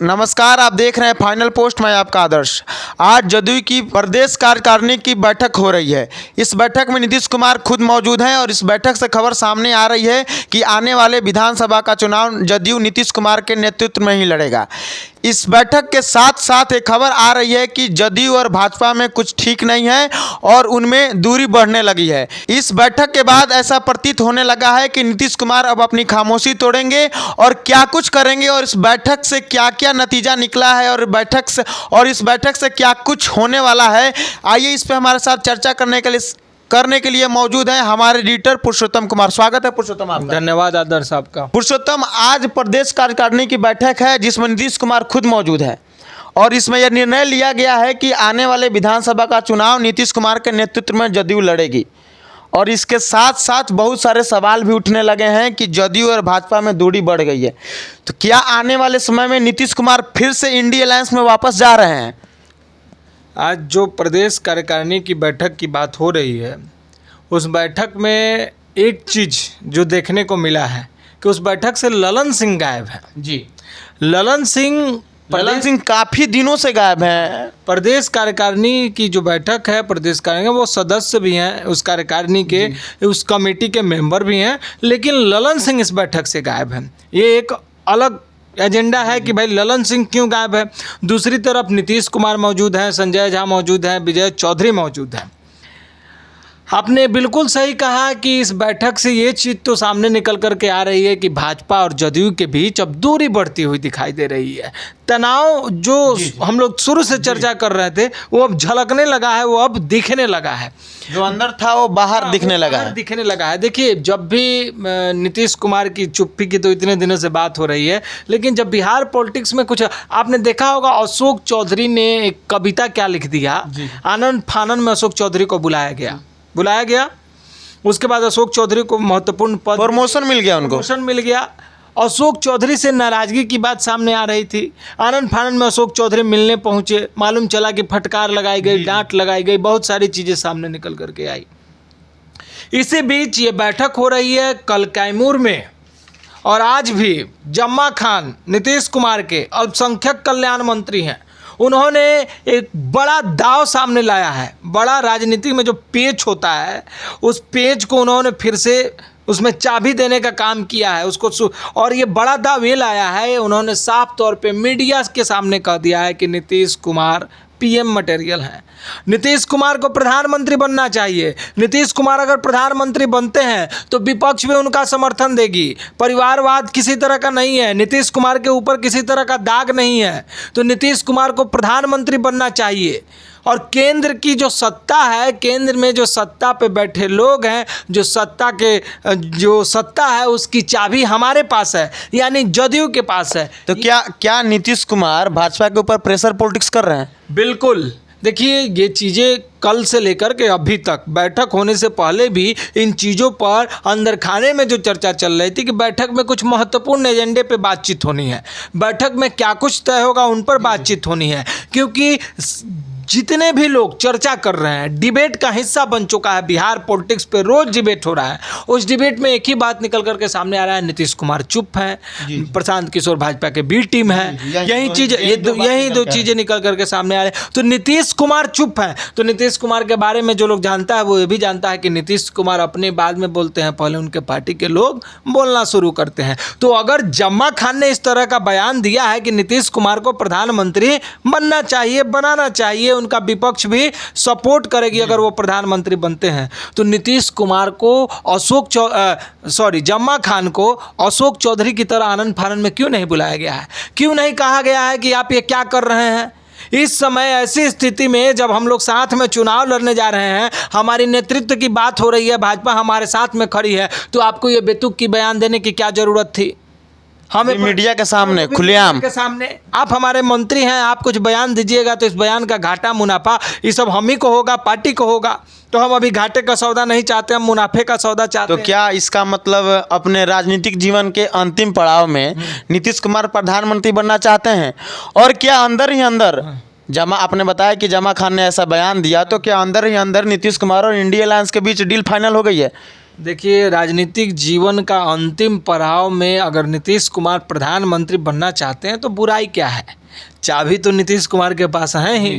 नमस्कार, आप देख रहे हैं फाइनल पोस्ट। मैं आपका आदर्श। आज जदयू की प्रदेश कार्यकारिणी की बैठक हो रही है। इस बैठक में नीतीश कुमार खुद मौजूद हैं और इस बैठक से खबर सामने आ रही है कि आने वाले विधानसभा का चुनाव जदयू नीतीश कुमार के नेतृत्व में ही लड़ेगा। इस बैठक के साथ साथ एक खबर आ रही है कि जदयू और भाजपा में कुछ ठीक नहीं है और उनमें दूरी बढ़ने लगी है। इस बैठक के बाद ऐसा प्रतीत होने लगा है कि नीतीश कुमार अब अपनी खामोशी तोड़ेंगे और क्या कुछ करेंगे और इस बैठक से क्या क्या नतीजा निकला है और इस बैठक से क्या कुछ होने वाला है। आइए इस पे हमारे साथ चर्चा करने के लिए मौजूद है हमारे एडिटर पुरुषोत्तम कुमार। स्वागत है पुरुषोत्तम आपका। धन्यवाद आदर्श आपका। पुरुषोत्तम, आज प्रदेश कार्यकारिणी की बैठक है जिसमें नीतीश कुमार खुद मौजूद है और इसमें यह निर्णय लिया गया है कि आने वाले विधानसभा का चुनाव नीतीश कुमार के नेतृत्व में जदयू लड़ेगी। और इसके साथ साथ बहुत सारे सवाल भी उठने लगे हैं कि जदयू और भाजपा में दूरी बढ़ गई है। तो क्या आने वाले समय में नीतीश कुमार फिर से इंडी अलायंस में वापस जा रहे हैं? आज जो प्रदेश कार्यकारिणी की बैठक की बात हो रही है, उस बैठक में एक चीज़ जो देखने को मिला है कि उस बैठक से ललन सिंह गायब है। जी, ललन सिंह काफ़ी दिनों से गायब हैं। प्रदेश कार्यकारिणी की जो बैठक है, प्रदेश कार्यकारिणी वो सदस्य भी हैं उस कार्यकारिणी के, उस कमेटी के मेंबर भी हैं, लेकिन ललन सिंह इस बैठक से गायब हैं। ये एक अलग एजेंडा है कि भाई ललन सिंह क्यों गायब है। दूसरी तरफ नीतीश कुमार मौजूद हैं, संजय झा मौजूद हैं, विजय चौधरी मौजूद हैं। आपने बिल्कुल सही कहा कि इस बैठक से ये चीज़ तो सामने निकल कर के आ रही है कि भाजपा और जदयू के बीच अब दूरी बढ़ती हुई दिखाई दे रही है। तनाव जो हम लोग शुरू से चर्चा कर रहे थे वो अब झलकने लगा है, वो अब दिखने लगा है। जो अंदर था वो बाहर दिखने लगा है। देखिए, जब भी नीतीश कुमार की चुप्पी की तो इतने दिनों से बात हो रही है, लेकिन जब बिहार पॉलिटिक्स में कुछ आपने देखा होगा, अशोक चौधरी ने एक कविता क्या लिख दिया, आनंद फानन में अशोक चौधरी को बुलाया गया। उसके बाद अशोक चौधरी को महत्वपूर्ण पद, प्रमोशन मिल गया। अशोक चौधरी से नाराजगी की बात सामने आ रही थी। आनंद फानन में अशोक चौधरी मिलने पहुंचे, मालूम चला कि फटकार लगाई गई, डांट लगाई गई, बहुत सारी चीज़ें सामने निकल करके आई। इसी बीच ये बैठक हो रही है कल कैमूर में, और आज भी जम्मा खान नीतीश कुमार के अल्पसंख्यक कल्याण मंत्री हैं, उन्होंने एक बड़ा दाव सामने लाया है। बड़ा राजनीति में जो पेच होता है, उस पेच को उन्होंने फिर से उसमें चाबी देने का काम किया है उसको, और ये बड़ा दाव ये लाया है, उन्होंने साफ तौर पे मीडिया के सामने कह दिया है कि नीतीश कुमार पीएम मटेरियल हैं। नीतीश कुमार को प्रधानमंत्री बनना चाहिए। नीतीश कुमार अगर प्रधानमंत्री बनते हैं तो विपक्ष भी उनका समर्थन देगी। परिवारवाद किसी तरह का नहीं है, नीतीश कुमार के ऊपर किसी तरह का दाग नहीं है, तो नीतीश कुमार को प्रधानमंत्री बनना चाहिए। और केंद्र की जो सत्ता है, केंद्र में जो सत्ता पे बैठे लोग हैं, जो सत्ता है उसकी चाबी हमारे पास है, यानी जदयू के पास है। तो क्या नीतीश कुमार भाजपा के ऊपर प्रेशर पॉलिटिक्स कर रहे हैं? बिल्कुल। देखिए, ये चीज़ें कल से लेकर के अभी तक, बैठक होने से पहले भी इन चीज़ों पर अंदर खाने में जो चर्चा चल रही थी कि बैठक में कुछ महत्वपूर्ण एजेंडे पे बातचीत होनी है, बैठक में क्या कुछ तय होगा उन पर बातचीत होनी है। क्योंकि जितने भी लोग चर्चा कर रहे हैं, डिबेट का हिस्सा बन चुका है। बिहार पॉलिटिक्स पे रोज डिबेट हो रहा है। उस डिबेट में एक ही बात निकल करके सामने आ रहा है, नीतीश कुमार चुप हैं, प्रशांत किशोर भाजपा के बी टीम है, यही दो चीज़ें निकल करके सामने आ रहे हैं। तो नीतीश कुमार चुप हैं। तो नीतीश कुमार के बारे में जो लोग जानता है वो ये भी जानता है कि नीतीश कुमार अपने बाद में बोलते हैं, पहले उनके पार्टी के लोग बोलना शुरू करते हैं। तो अगर जम्मा खान ने इस तरह का बयान दिया है कि नीतीश कुमार को प्रधानमंत्री बनना चाहिए, बनाना चाहिए, उनका विपक्ष भी सपोर्ट करेगी अगर वो प्रधानमंत्री बनते हैं, तो नीतीश कुमार को जम्मा खान को अशोक चौधरी की तरह आनंद फानन में क्यों नहीं बुलाया गया है? क्यों नहीं कहा गया है कि आप ये क्या कर रहे हैं? इस समय ऐसी स्थिति में जब हम लोग साथ में चुनाव लड़ने जा रहे हैं, हमारी नेतृत्व की बात हो रही है, भाजपा हमारे साथ में खड़ी है, तो आपको ये बेतुक की बयान देने की क्या जरूरत थी? हमें मीडिया के सामने खुलेआम के सामने आप हमारे मंत्री हैं, आप कुछ बयान दीजिएगा तो इस बयान का घाटा मुनाफा ये सब हम ही को होगा, पार्टी को होगा। तो हम अभी घाटे का सौदा नहीं चाहते, हम मुनाफे का सौदा चाहते हैं। तो क्या इसका मतलब अपने राजनीतिक जीवन के अंतिम पड़ाव में नीतीश कुमार प्रधानमंत्री बनना चाहते हैं? और क्या अंदर ही अंदर आपने बताया कि जमा खान ने ऐसा बयान दिया, तो क्या अंदर ही अंदर नीतीश कुमार और इंडिया अलायंस के बीच डील फाइनल हो गई है? देखिए, राजनीतिक जीवन का अंतिम पड़ाव में अगर नीतीश कुमार प्रधानमंत्री बनना चाहते हैं तो बुराई क्या है? चाबी तो नीतीश कुमार के पास है ही।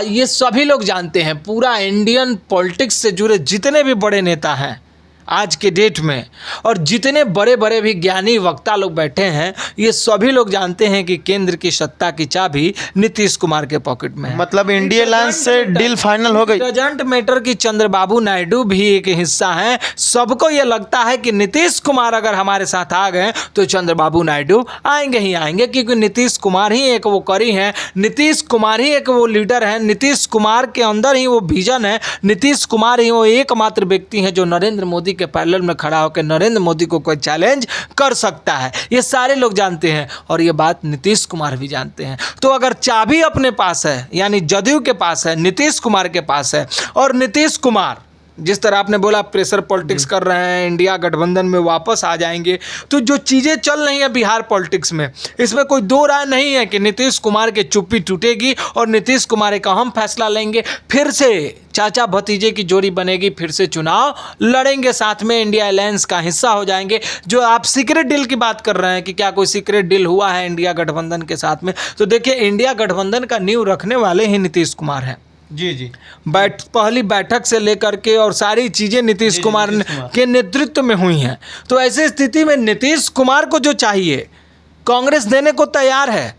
ये सभी लोग जानते हैं, पूरा इंडियन पॉलिटिक्स से जुड़े जितने भी बड़े नेता हैं आज के डेट में, और जितने बड़े बड़े भी ज्ञानी वक्ता लोग बैठे हैं, ये सभी लोग जानते हैं कि केंद्र की सत्ता की चाबी नीतीश कुमार के पॉकेट में है। मतलब इंडिया अलायंस से डील फाइनल हो गई। डजंट मैटर कि चंद्रबाबू नायडू भी एक हिस्सा हैं। सबको ये लगता है कि नीतीश कुमार अगर हमारे साथ आ गए तो चंद्रबाबू नायडू आएंगे ही आएंगे, क्योंकि नीतीश कुमार ही एक वो कड़ी हैं, नीतीश कुमार ही एक वो लीडर हैं, नीतीश कुमार के अंदर ही वो विजन है, नीतीश कुमार ही वो एकमात्र व्यक्ति हैं जो नरेंद्र मोदी के पैरेलल में खड़ा होकर नरेंद्र मोदी को कोई चैलेंज कर सकता है। ये सारे लोग जानते हैं और ये बात नीतीश कुमार भी जानते हैं। तो अगर चाबी अपने पास है, यानी जदयू के पास है, नीतीश कुमार के पास है, और नीतीश कुमार जिस तरह आपने बोला प्रेशर पॉलिटिक्स कर रहे हैं, इंडिया गठबंधन में वापस आ जाएंगे, तो जो चीज़ें चल रही हैं बिहार पॉलिटिक्स में, इसमें कोई दो राय नहीं है कि नीतीश कुमार की चुप्पी टूटेगी और नीतीश कुमार एक अहम फैसला लेंगे, फिर से चाचा भतीजे की जोड़ी बनेगी, फिर से चुनाव लड़ेंगे, साथ में इंडिया अलायंस का हिस्सा हो जाएंगे। जो आप सीक्रेट डील की बात कर रहे हैं कि क्या कोई सीक्रेट डील हुआ है इंडिया गठबंधन के साथ में, तो देखिए इंडिया गठबंधन का नींव रखने वाले ही नीतीश कुमार हैं। जी पहली बैठक से लेकर के और सारी चीज़ें नीतीश कुमार के नेतृत्व में हुई हैं। तो ऐसी स्थिति में नीतीश कुमार को जो चाहिए कांग्रेस देने को तैयार है।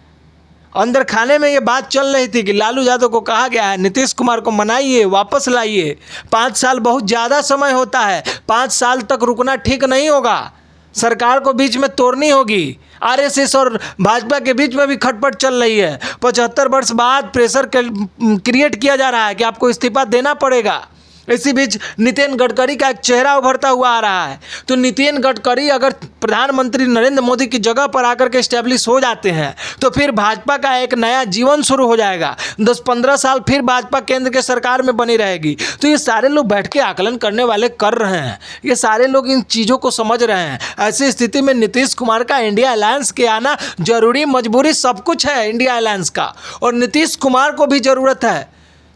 अंदर खाने में ये बात चल रही थी कि लालू यादव को कहा गया है नीतीश कुमार को मनाइए, वापस लाइए। 5 साल बहुत ज़्यादा समय होता है, 5 साल तक रुकना ठीक नहीं होगा, सरकार को बीच में तोड़नी होगी। आरएसएस और भाजपा के बीच में भी खटपट चल रही है। 75 वर्ष बाद प्रेशर क्रिएट किया जा रहा है कि आपको इस्तीफा देना पड़ेगा। इसी बीच नितिन गडकरी का एक चेहरा उभरता हुआ आ रहा है। तो नितिन गडकरी अगर प्रधानमंत्री नरेंद्र मोदी की जगह पर आकर के एस्टेब्लिश हो जाते हैं तो फिर भाजपा का एक नया जीवन शुरू हो जाएगा। 10-15 साल फिर भाजपा केंद्र के सरकार में बनी रहेगी। तो ये सारे लोग बैठ के आकलन करने वाले कर रहे हैं, ये सारे लोग इन चीज़ों को समझ रहे हैं। ऐसी स्थिति में नीतीश कुमार का इंडिया अलायंस के आना जरूरी, मजबूरी सब कुछ है इंडिया अलायंस का, और नीतीश कुमार को भी ज़रूरत है।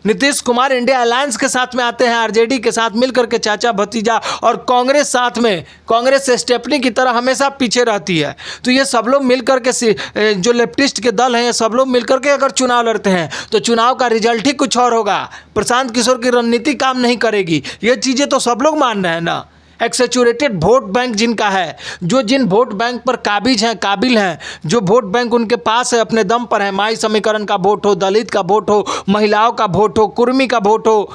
नीतीश कुमार इंडिया अलायंस के साथ में आते हैं, आरजेडी के साथ मिलकर के चाचा भतीजा, और कांग्रेस साथ में, कांग्रेस स्टेपनी की तरह हमेशा पीछे रहती है। तो ये सब लोग मिलकर के, जो लेफ्टिस्ट के दल हैं, ये सब लोग मिलकर के अगर चुनाव लड़ते हैं तो चुनाव का रिजल्ट ही कुछ और होगा। प्रशांत किशोर की रणनीति काम नहीं करेगी। ये चीज़ें तो सब लोग मान रहे हैं ना। एक सैचुरेटेड वोट बैंक जिनका है, जो जिन वोट बैंक पर काबिल हैं, जो वोट बैंक उनके पास है, अपने दम पर है, माई समीकरण का वोट हो, दलित का वोट हो, महिलाओं का वोट हो, कुर्मी का वोट हो,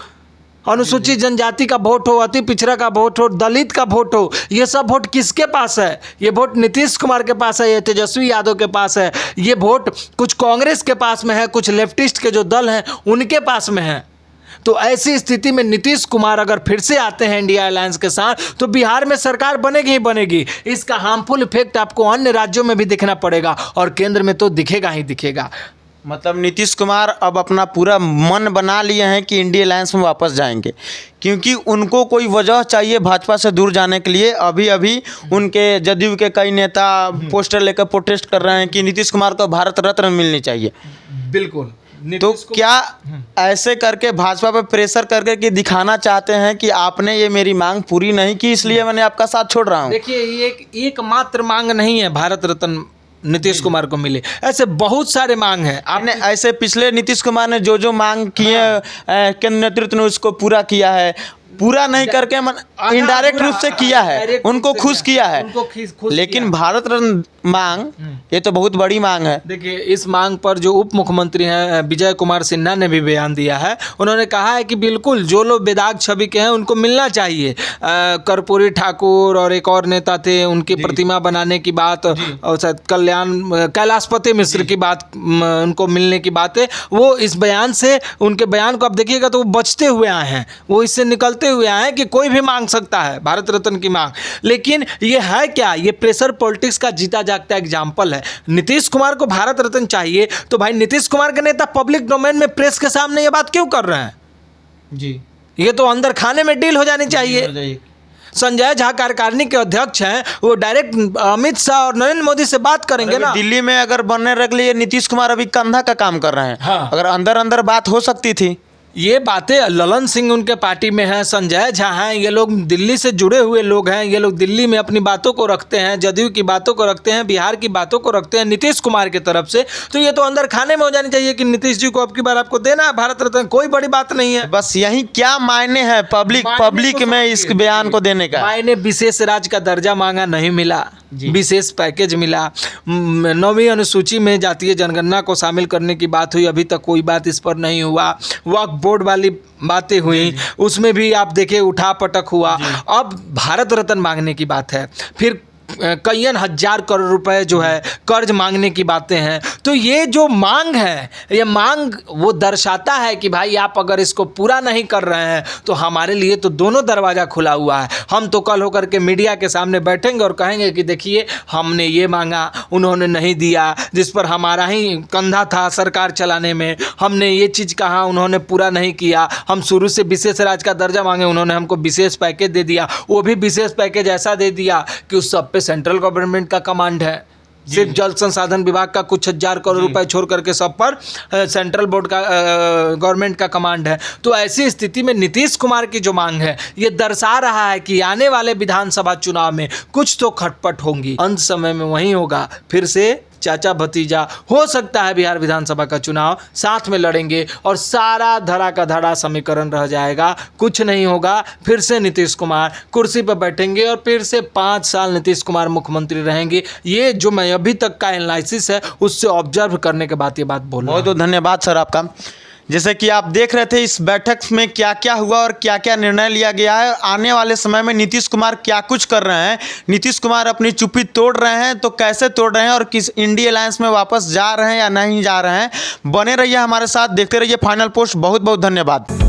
अनुसूचित जनजाति का वोट हो, अति पिछड़ा का वोट हो, दलित का वोट हो, ये सब वोट किसके पास है? ये वोट नीतीश कुमार के पास है, ये तेजस्वी यादव के पास है, ये वोट कुछ कांग्रेस के पास में है, कुछ लेफ्टिस्ट के जो दल हैं उनके पास में है। तो ऐसी स्थिति में नीतीश कुमार अगर फिर से आते हैं इंडिया अलायंस के साथ तो बिहार में सरकार बनेगी ही बनेगी। इसका हार्मफुल इफेक्ट आपको अन्य राज्यों में भी दिखना पड़ेगा और केंद्र में तो दिखेगा ही दिखेगा। मतलब नीतीश कुमार अब अपना पूरा मन बना लिए हैं कि इंडिया अलायंस में वापस जाएंगे, क्योंकि उनको कोई वजह चाहिए भाजपा से दूर जाने के लिए। अभी अभी उनके जदयू के कई नेता पोस्टर लेकर प्रोटेस्ट कर रहे हैं कि नीतीश कुमार को भारत रत्न मिलनी चाहिए। बिल्कुल। तो क्या ऐसे करके भाजपा पे प्रेशर करके कि दिखाना चाहते हैं कि आपने ये मेरी मांग पूरी नहीं की, इसलिए मैंने आपका साथ छोड़ रहा हूँ? देखिए, ये एकमात्र मांग नहीं है भारत रत्न नीतीश कुमार को मिले, ऐसे बहुत सारे मांग हैं। आपने ऐसे पिछले नीतीश कुमार ने जो मांग किए केंद्र नेतृत्व ने उसको पूरा किया है, पूरा नहीं करके इनडायरेक्ट रूप से किया है, उनको खुश किया है। लेकिन भारत रत्न मांग ये तो बहुत बड़ी मांग है। देखिए, इस मांग पर जो उप मुख्यमंत्री हैं विजय कुमार सिन्हा ने भी बयान दिया है। उन्होंने कहा है कि बिल्कुल जो लोग बेदाग छवि के हैं उनको मिलना चाहिए। कर्पूरी ठाकुर और एक और नेता थे, उनकी प्रतिमा बनाने की बात, और कैलाशपति मिश्र की बात, उनको मिलने की बात है। वो इस बयान से, उनके बयान को आप देखिएगा तो वो बचते हुए आए हैं, वो इससे निकलते हुए आए हैं कि कोई भी मांग सकता है भारत रत्न की मांग। लेकिन ये है क्या? ये प्रेशर पॉलिटिक्स का जीता जागता एग्जाम्पल है। नीतीश कुमार को भारत रत्न चाहिए तो भाई नीतीश कुमार के नेता पब्लिक डोमेन में प्रेस के सामने ये बात क्यों कर रहे हैं? जी, ये तो अंदर खाने में डील हो जानी चाहिए। संजय झा कार्यकारिणी के अध्यक्ष हैं, वो डायरेक्ट अमित शाह और नरेंद्र मोदी से बात करेंगे ना। दिल्ली में अगर बनने रख लिए नीतीश कुमार अभी कंधा का काम कर रहे हैं। हाँ। अगर अंदर अंदर बात हो सकती थी ये बातें ललन सिंह उनके पार्टी में हैं, संजय झा हैं, ये लोग दिल्ली से जुड़े हुए लोग हैं, ये लोग दिल्ली में अपनी बातों को रखते हैं, जदयू की बातों को रखते हैं, बिहार की बातों को रखते हैं नीतीश कुमार की तरफ से। तो ये तो अंदर खाने में हो जानी चाहिए कि नीतीश जी को अब की बार आपको देना है भारत रत्न, कोई बड़ी बात नहीं है। बस यही क्या मायने हैं पब्लिक मायने में इस बयान को देने का? मायने विशेष राज्य का दर्जा मांगा, नहीं मिला, विशेष पैकेज मिला। 9वीं अनुसूची में जातीय जनगणना को शामिल करने की बात हुई, अभी तक कोई बात इस पर नहीं हुआ। वक्फ बोर्ड वाली बातें हुई, उसमें भी आप देखिए उठा पटक हुआ। अब भारत रत्न मांगने की बात है, फिर कई हजार करोड़ रुपए जो है कर्ज मांगने की बातें हैं। तो ये जो मांग है, ये मांग वो दर्शाता है कि भाई आप अगर इसको पूरा नहीं कर रहे हैं तो हमारे लिए तो दोनों दरवाज़ा खुला हुआ है। हम तो कल होकर के मीडिया के सामने बैठेंगे और कहेंगे कि देखिए हमने ये मांगा, उन्होंने नहीं दिया, जिस पर हमारा ही कंधा था सरकार चलाने में। हमने ये चीज़ कहा, उन्होंने पूरा नहीं किया। हम शुरू से विशेष राज्य का दर्जा मांगे, उन्होंने हमको विशेष पैकेज दे दिया। वो भी विशेष पैकेज ऐसा दे दिया कि उस सब पे सेंट्रल गवर्नमेंट का कमांड है। सिर्फ जल संसाधन विभाग का कुछ हजार करोड़ रुपए छोड़ करके सब पर सेंट्रल बोर्ड का गवर्नमेंट का कमांड है। तो ऐसी स्थिति में नीतीश कुमार की जो मांग है ये दर्शा रहा है कि आने वाले विधानसभा चुनाव में कुछ तो खटपट होंगी। अंत समय में वही होगा, फिर से चाचा भतीजा हो सकता है बिहार विधानसभा का चुनाव साथ में लड़ेंगे और सारा धड़ा का धड़ा समीकरण रह जाएगा, कुछ नहीं होगा। फिर से नीतीश कुमार कुर्सी पर बैठेंगे और फिर से 5 साल नीतीश कुमार मुख्यमंत्री रहेंगे। ये जो मैं अभी तक का एनालिसिस है उससे ऑब्जर्व करने के बाद ये बात बोल रहा हूं। बहुत धन्यवाद सर आपका। जैसे कि आप देख रहे थे इस बैठक में क्या क्या हुआ और क्या क्या निर्णय लिया गया है, आने वाले समय में नीतीश कुमार क्या कुछ कर रहे हैं, नीतीश कुमार अपनी चुप्पी तोड़ रहे हैं तो कैसे तोड़ रहे हैं और किस इंडिया अलायंस में वापस जा रहे हैं या नहीं जा रहे हैं। बने रहिए हमारे साथ, देखते रहिए फाइनल पोस्ट। बहुत बहुत धन्यवाद।